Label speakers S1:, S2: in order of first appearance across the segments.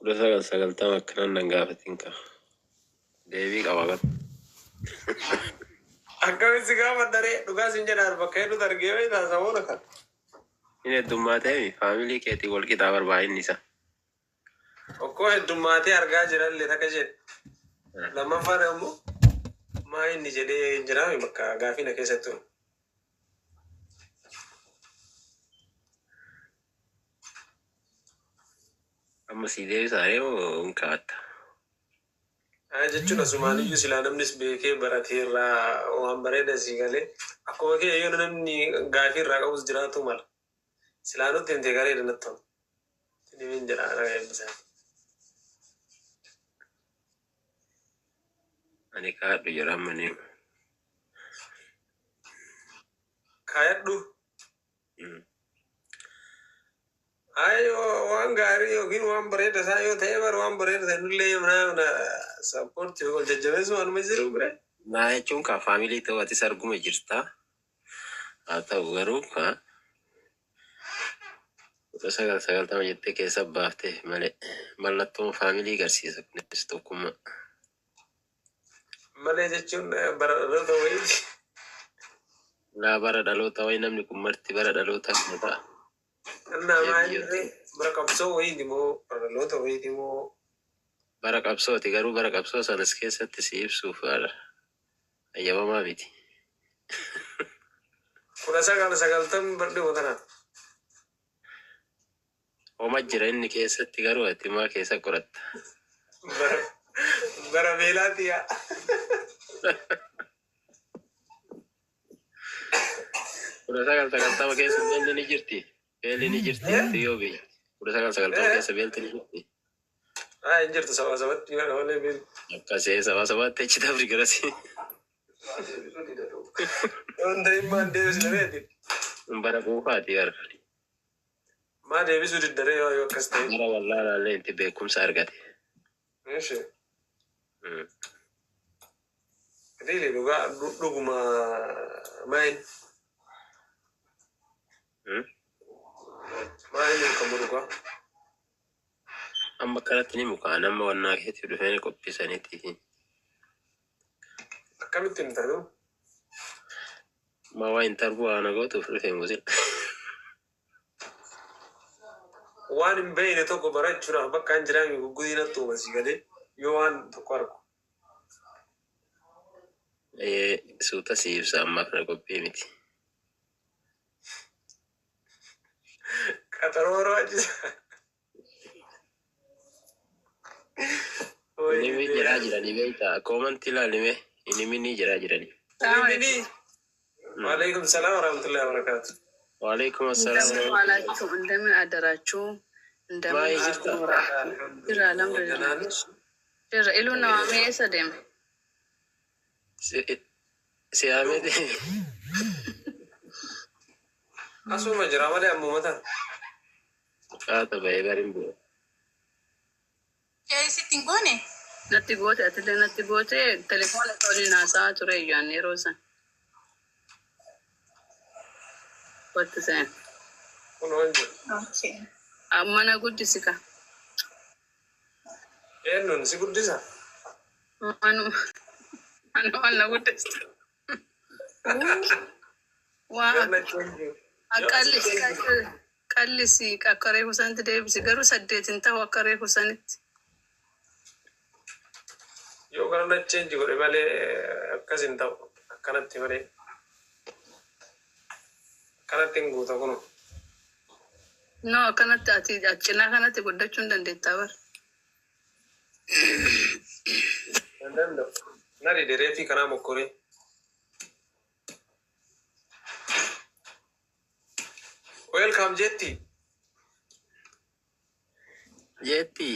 S1: كل سجلتها مكان نجافتينك ديبي كواغت
S2: أكمل سكابة دري نقاس إنجنار بكيرو درجيوي تاسمونك
S1: إن الدماتي فاميلي كيتي والكتاب 40 نساء
S2: وكو الدماتي أرجع جرال اللي تكجد لما فارمو ما إني جدي إنجنار بكا غافينا كيستو
S1: أما سيدي ساري ومكات
S2: jechuudha Sumaaliyyuu silaa namnis beekee barateerraa waan bareeda sii galee akkuma kee yoo namni gaafii irraa qabus jiraatu mala silaa nutti himte gareedha natti ta'u dhibeen jedha ragaa eebbisaa.
S1: Ani kaadhu jedhamanii
S2: kaayadhu ayo waan gaarii yookiin waan bareeda isaa yoo ta'e bar waan bareeda ta'e mana sappoortii yoo jajjabeessu waanuma jiru bire.
S1: Naa jechuun kaa faamilii ta'uu ati arguma jirta haa ta'u garuu kaa sagaltama jettee keessa baafte malee mallattoon faamilii agarsiisa kunis tokkummaa.
S2: Malee jechuun bara dhaloota wayii.
S1: Laa bara dhaloota wayii namni kun marti bara dhaloota kana ta'a.
S2: Nama inni bara qabsoo wayii moo bara dhaloota wayii moo.
S1: Bara qabsooti garuu bara qabsoo sanas keessatti si ibsuuf ayyabamaa miti.
S2: Kudha sagaltam barde watana.
S1: Oma jira inni keessatti garuu ati maa keessa qoratta.
S2: Bara beelaati yaa.
S1: Kudha sagaltama keessa beelli ni jirti. Beelli ni jirti yoo biyya. Kudha sagaltama keessa beelti ni jirti.
S2: Injirtu sabatti yoo malee beelli.
S1: Akkasii sabatti achi dabri garasi.
S2: Onda immaan deebisu dhabeeti.
S1: Bara quufaati gara.
S2: Maa deebisu diddaree yoo akkas ta'e.
S1: Bara wallaalaallee itti beekumsa argate.
S2: Eeshe. Riili dhugaa dhuguma maayin. Maayin kan dhugaa.
S1: Amma kanatti ni mukaa nama wannaa keetti dhufee qophiisaniiti.
S2: Akkamitti hin taatu?
S1: Ma waa intarvuu ana gootuuf dhufee musil.
S2: Waan hin beekne tokko barachuudhaaf bakka hin jiraanne guggudii natti uumasi galee yoo waan tokko argu.
S1: Suuta si ibsa ammaa kana qophii miti.
S2: Qaxaroo raajisa.
S1: Nimi jiraa jiranii beektaa koomanti ilaalime inimi ni jiraa jiranii.
S2: Waalaikum salaam warahmatullahi wabarakatuh.
S1: Waalaikum assalam.
S3: Waalaikum እንደምን አደራችሁ እንደምን ጅራ አልሐምዱሊላህ ጅራ ኢሉና ሜሰደም
S1: ሲያሜት
S2: asuma jira malee ammumata.
S1: Kaata bahee bariin bu'e.
S3: Sittiin goone? Natti goote atillee natti goote telefoona waliin haasa'aa ture iyyaan yeroo san. Watti seen.
S2: Kun wanti.
S3: Mana guddisi ka.
S2: Eenyuun si guddisa?
S3: Mana guddisa. Waa qallisi akka reefu sanitti deebisi garuu 8 ta'u akka reefu sanitti.
S2: Yoo gara nacheenji godhe malee akkas hin ta'u akkanatti malee akkanatti hin guuta kunu.
S3: No akkanatti ati cinaa kanatti guddachuu hin dandeettaa bara.
S2: Hin danda'u. Nari diree fi kanaa mokkoree. Welcome Jetti.
S1: Jetti.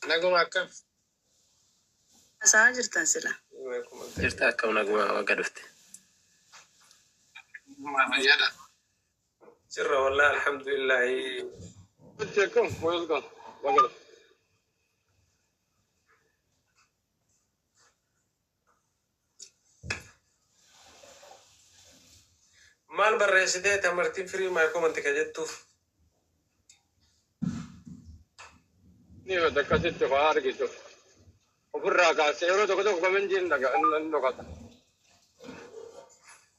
S2: Naguma akkam.
S3: Asaa jirtan sila.
S1: Jirta akkam naguma waqa dhufte.
S2: Maafayyaadha. Sirra wallahi alhamdulillahi. Akkam welcome. Waqa dhufte. maal barreessitee tamartiin firii maayikomante ka jettuuf
S4: ni wada akkasitti fa'aa argitu ofirraa kaasee yeroo tokko tokko komenjiin dhokata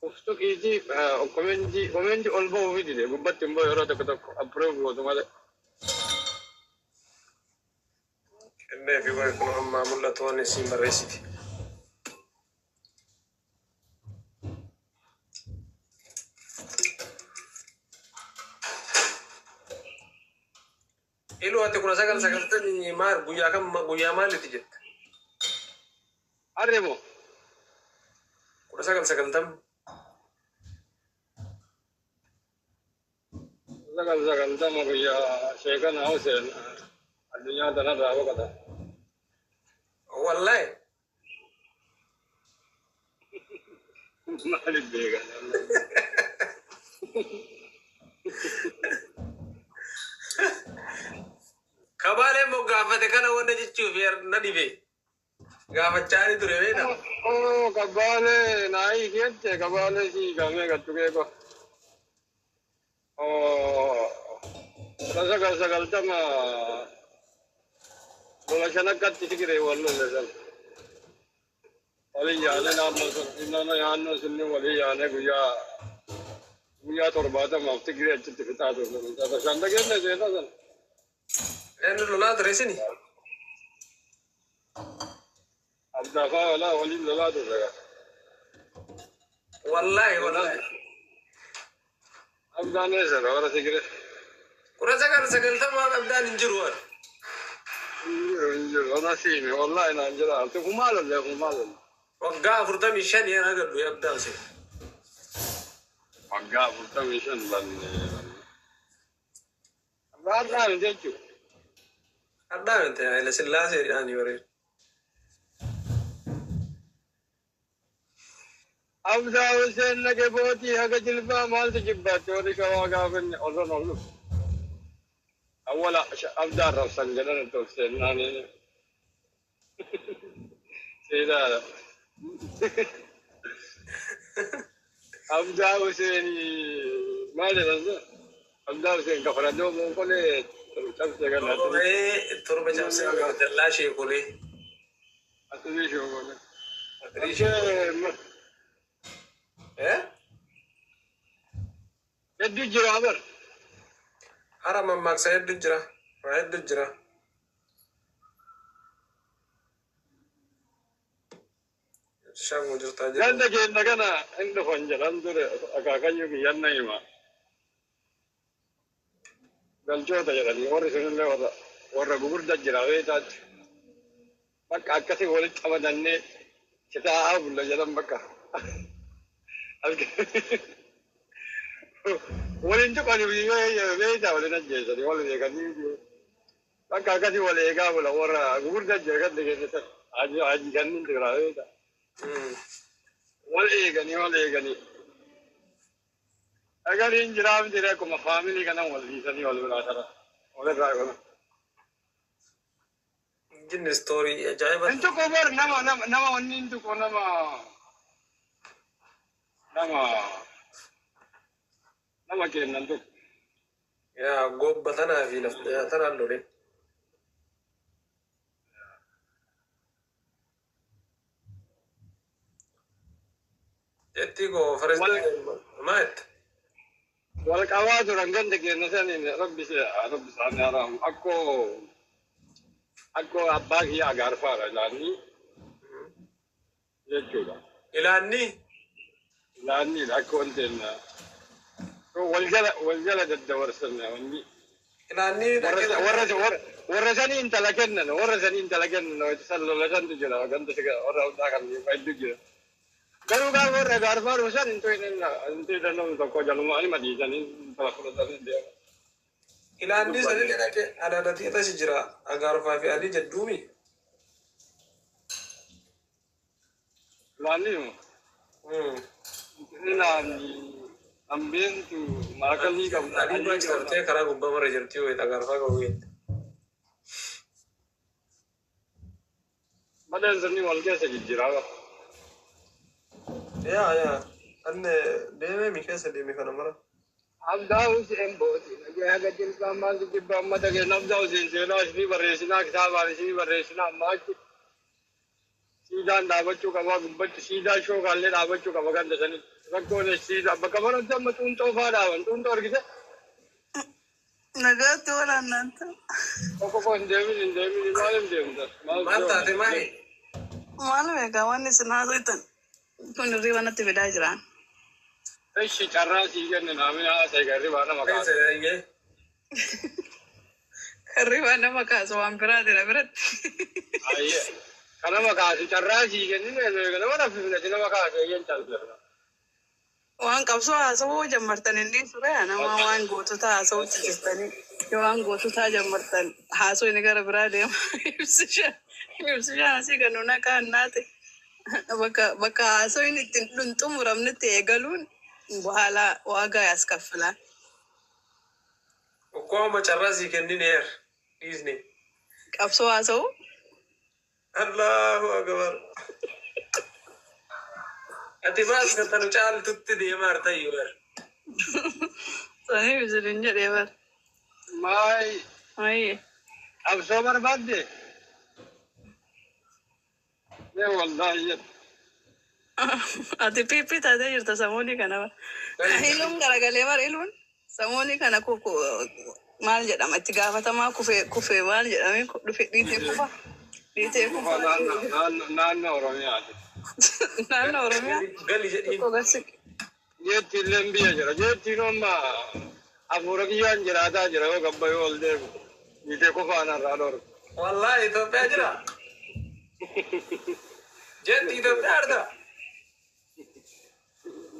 S4: uftu kiitii komenji ol ba'uu fi dide gubbatti immoo yeroo tokko tokko approve gootu malee.
S2: kennee fi wayi kun ammaa mul'atu waan isiin barreessiti. Ilu ati kuna sagaltamii maal guyyaa maalitti jette?
S4: Arremo
S2: kuna sagaltamii
S4: sagaltama guyyaa sheekana Hussein addunyaa tanarraa boqota.
S2: Wallahi
S4: maaliif beekan?
S2: kabaalee moo gaafate kana wanta jechuuf na dhibe gaafachaani ture beena.
S4: Kabaalee naayii kiyyatte kabaalee si gamee gattu keeko. Sagaltama lola shanakatti sigire wallo lesan. Wali yaane naannoo sunni wali yaane guyyaa torbaatama sigire achitti fitaa ture. Shanda kenne seeta sana.
S2: Eenyu lolaa ture sini?
S4: Abdaafaa walaa waliin lolaa ture.
S2: Wallahi.
S4: Abdaan eessa warra sigire?
S2: Kuna sagaltama abdaan hin jiru waan.
S4: Injiru ona siime wallahi naan jira ati kumaalole.
S2: Waggaa 45 yana gaddu abdaan si.
S4: Waggaa 45 banne. Abdaan jechuudha.
S2: Abdaan miti Haile Sillaasee jedhanii bareedu.
S4: Abdaa Hussein nage bootii haga jilbaa maaltu jibbaatti warri kawaa gaafanne osoo olu. Awwala abdaan rabsan jedhan itti Hussein naanii. Seedaadha. Abdaa Hussein maal jedhansa? Abdaa Hussein kafaradoo mookolee cabsee galaatti.
S2: Torba cabsee dallaa sheekolee.
S4: Asirrii sheekolee. Hedduu jira bar.
S2: Hara mammaaksa hedduu jira. Waa hedduu jira. Shaanguu jirtaa jira.
S4: Ganda keenya kana hin dhufan jedhan ture akaakayyuu kiyyanna hima. Galchoota jedhanii warri sunillee warra gugurda jira beetaatti. Bakka akkasii walitti qabatannee citaa bulla jedhan bakka. Waliin tuqanii beeytaa waliin ajjeesanii wal eeganii bakka akkasii wal eegaa bula warra gugurda jira ganda keessa hajii kanneen biraa beeytaa. Wal eeganii. Agariin jiraaf jira akkuma faamilii kanan wal dhiisanii wal biraa tara. Walirraa gola.
S2: Jinni istoorii ajaa'iba.
S4: Hin tuqu bar nama wanni hin tuqu nama kennan tuqu.
S2: Yaa gobba tanaa fi lafti tanaan lole. Jetti koo fareessaa maayetta.
S4: Wal qabaa turan ganda keenya saniin rabbi isaanii haramu akkoo abbaa kiyya agaarfaadha ilaanii jechuudha. Ilaanniidha akka wanteen wal jala daddabarsan wanni. Warra sanii intala kennan san lolasantu jira ganda warra hundaa kan hedduu jira. Garuu gaafa warra agaarfaa dhusan hin to'inna namni tokko jaluma ilma dhiisanii intala fudhatanii deema.
S2: Ilaanni sanii jedhake adaadaatii atas jira agaarfaa fi adii jedhuumi.
S4: Ilaanni ambeentu maakalii qabu.
S2: Adii baachifamtee karaa gubbaa mara jirti yoo agaarfaa qabu jette.
S4: Badeen sanii wal keessa jijjiiraa.
S2: Yaa أن ديمي ميكاس ديمي كنا مرة
S4: أبدأ سين بوتي نجى هذا جل كمان تجيب أما تجي نبدأ سين سينا شني بريسنا كتاب على شني بريسنا ما سيدا دابتشو كما بتش سيدا شو قال دابتشو كما كان دسني ركون سيدا بكمان أنت متون توفا وانتون توركيدا
S3: نجاتي ولا أنت
S4: كون ديمي مالهم ديم
S2: ما أنت أتماهي
S3: مالو كمان سنازويتن كون ريوانا تبدا جران
S4: ايش شرا سيجن نامنا سيجري وانا مكان
S2: كيف سيجي
S3: ريوانا مكاس وامبرا دي لبرت
S4: اي كنا مكان شرا سيجن نه وانا في نجنا مكان سيجن تلبر
S3: وان قبسو اسو جمرتن اندي سوري انا ما وان غوتو تا اسو تشتني وان غوتو تا جمرتن حاسو نيغر برا دي يمسجا نسي كنونا كان ناتي بكا اسو ني تنتم رمنتي ايغلون بحالا واغا يسكفلا
S2: وكوما تشراسي كنينير ديزني
S3: قبسو اسو
S2: الله أكبر أتباس كتنو شال تتدي مارتا يور
S3: صحيح بزرين جريبر
S4: ماي
S3: اي
S4: اب صبر بعد دي لا والله
S3: ati pipi tata jirta samoni kana ilun garagale bar ilun samoni kana kuku mal jedhama itti gaafatama kufe mal jedhame dhufe dhiitee kufa
S4: naannoo oromiyaati
S3: naannoo oromiyaa
S2: قال لي
S3: tokko garsi
S4: jeettiin lembiya jira jeettiin amma afuura kiyyaan jiraataa jira yoo gabbayoo ol deemu dhiitee kufaanarraa dhorku
S2: والله إثيوبيا جرا جد إثيوبيا أردا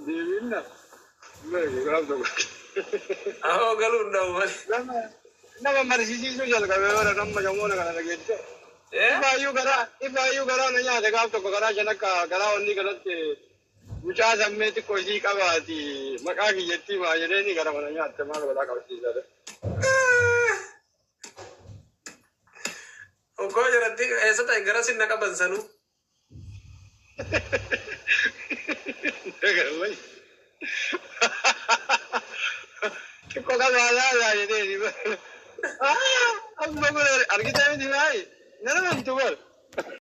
S4: deebiinna meeku gaafta
S2: أهو قالوا إنه
S4: nama marsiisiisuu jalqabee bara nama jamoona kana dhageesse ifaayyuu garaa na nyaate gaaf tokko garaa shan akka garaa onni kanatti mucaa sammee xiqqoo isii qabaati maqaa kiyyattii maa jedheeni gara mana nyaatte maal godhaa qabsiisate
S2: وكو جرتي إيسا تايجرا سنة كبنسانو xiqqoo
S4: qabaalaa jedheeni amma kun argitaa miti baay'ee nana mamtu bar